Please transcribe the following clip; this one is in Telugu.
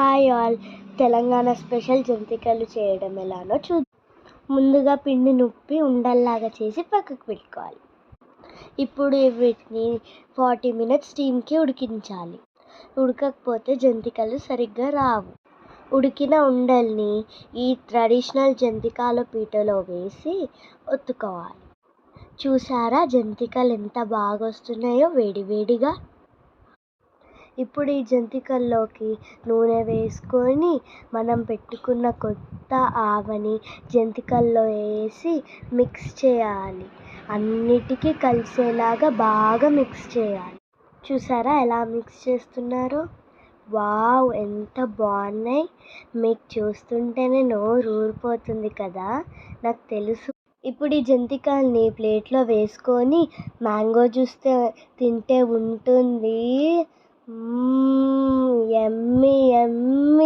Hi all! తెలంగాణ స్పెషల్ జంతికలు చేయడం ఎలానో చూద్దాం. ముందుగా పిండి నుప్పి ఉండల్లాగా చేసి పక్కకు పెట్టుకోవాలి. ఇప్పుడు వీటిని 40 మినిట్స్ స్టీమ్కి ఉడికించాలి. ఉడకకపోతే జంతికలు సరిగ్గా రావు. ఉడికిన ఉండల్ని ఈ ట్రెడిషనల్ జంతికల పీటలో వేసి ఒత్తుకోవాలి. చూసారా జంతికలు ఎంత బాగా వస్తున్నాయో వేడివేడిగా. ఇప్పుడు ఈ జంతికల్లోకి నూనె వేసుకొని మనం పెట్టుకున్న కొత్త ఆవని జంతికల్లో వేసి మిక్స్ చేయాలి. అన్నిటికీ కలిసేలాగా బాగా మిక్స్ చేయాలి. చూసారా ఎలా మిక్స్ చేస్తున్నారో? వావ్! ఎంత బాగున్నాయి. మీకు చూస్తుంటేనే నోరు ఊరిపోతుంది కదా, నాకు తెలుసు. ఇప్పుడు ఈ జంతికల్ని ప్లేట్లో వేసుకొని మ్యాంగో జ్యూస్ తింటే ఉంటుంది. యమ్మీ యమ్మీ.